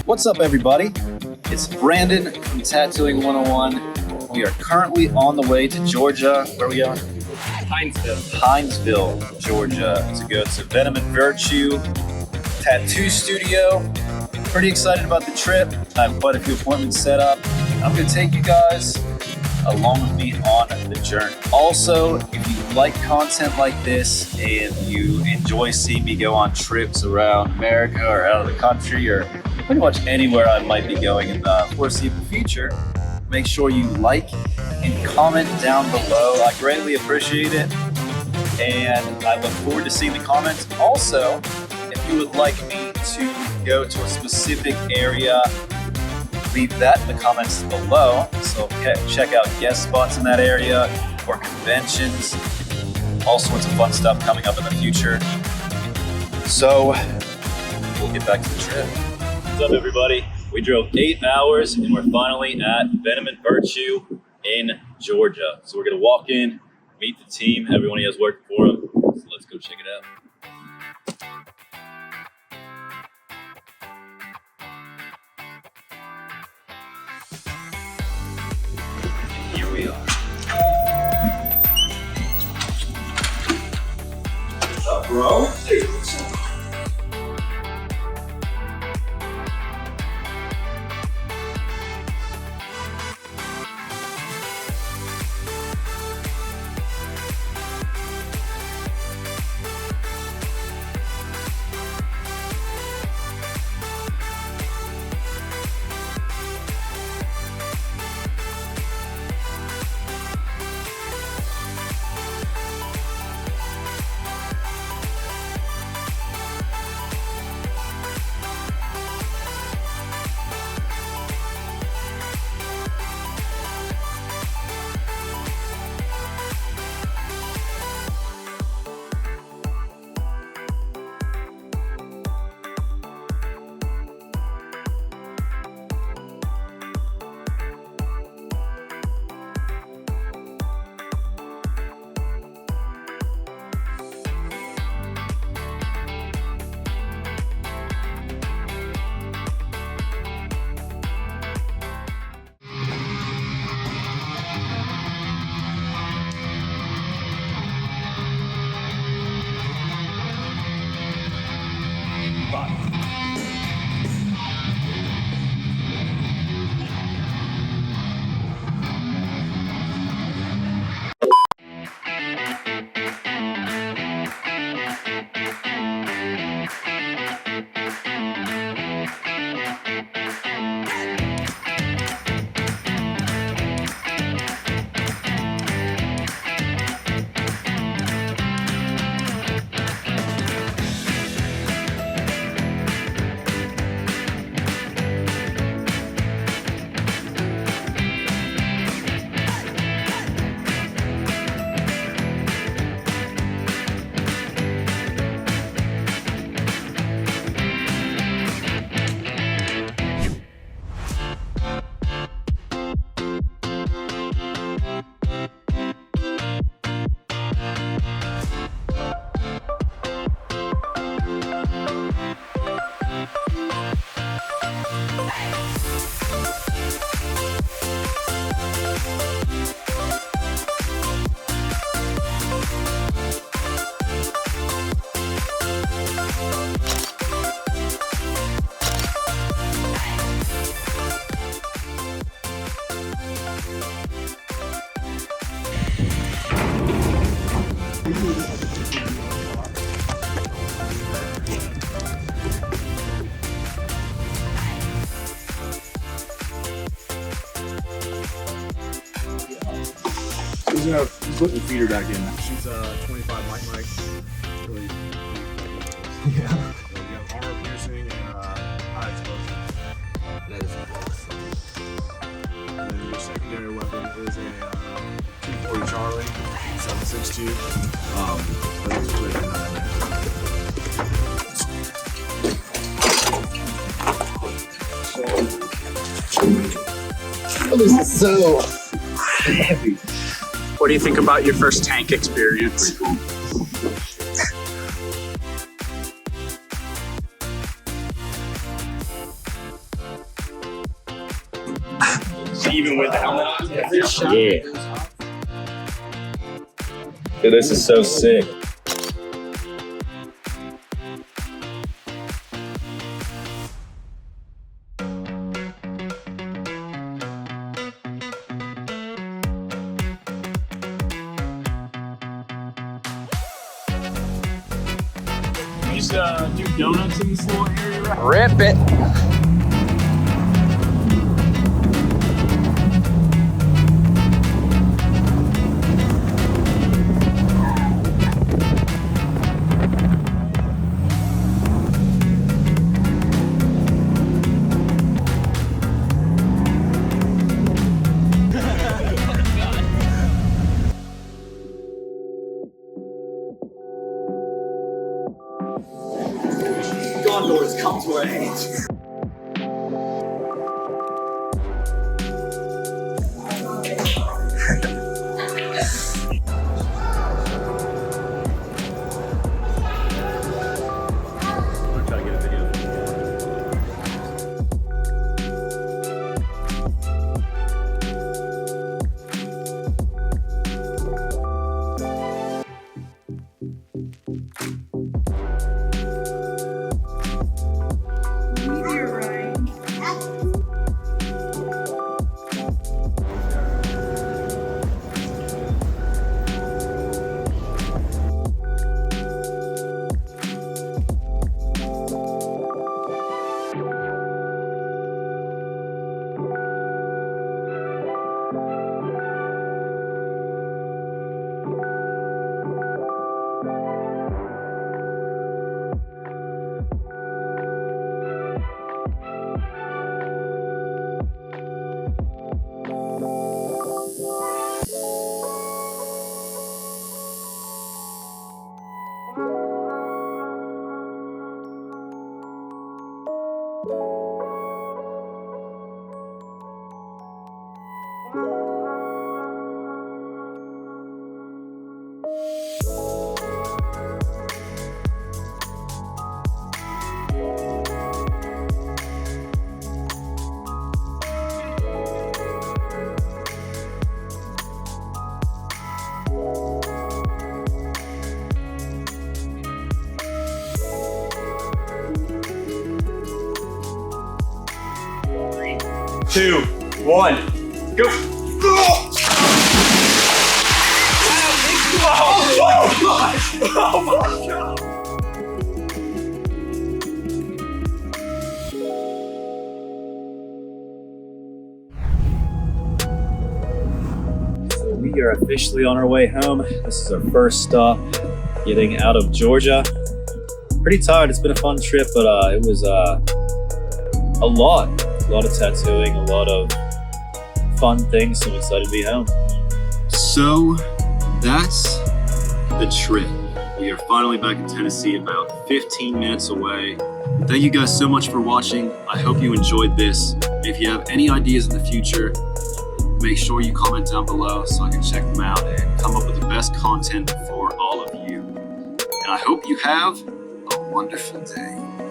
What's up, everybody? It's Brandon from Tattooing 101. We are currently on the way to Georgia. Where are we going? Hinesville, Georgia, to go to Venom and Virtue Tattoo Studio. Pretty excited about the trip. I have quite a few appointments set up. I'm going to take you guys along with me on the journey. Also, if you like content like this and you enjoy seeing me go on trips around America or out of the country or pretty much anywhere I might be going in the foreseeable future, make sure you like and comment down below. I greatly appreciate it, and I look forward to seeing the comments. Also, if you would like me to go to a specific area, leave that in the comments below. So check out guest spots in that area or conventions. All sorts of fun stuff coming up in the future. So we'll get back to the trip. What's up, everybody? We drove 8 hours and we're finally at Venom and Virtue in Georgia. So we're gonna walk in, meet the team, everyone he has working for him. So let's go check it out. Here we are. What's up, bro? Hey, what's up? He's putting the feeder back in. She's 25 Mike. Really. Yeah. We have armor piercing and high explosive. That is awesome. And then your secondary weapon is a T40 Charlie 7.62. But it's really Oh, this is so heavy. What do you think about your first tank experience? Pretty cool. Yeah. Dude, this is so sick. We used to do donuts in this little area, right? Rip it. Gondors come to our aid. I'm trying to get a video. Two, one, go. Oh my God. So we are officially on our way home. This is our first stop getting out of Georgia. Pretty tired. It's been a fun trip, but it was a lot of tattooing, a lot of fun things. So I'm excited to be home. So that's the trip. We are finally back in Tennessee, about 15 minutes away. Thank you guys so much for watching. I hope you enjoyed this. If you have any ideas in the future, make sure you comment down below so I can check them out and come up with the best content for all of you. And I hope you have a wonderful day.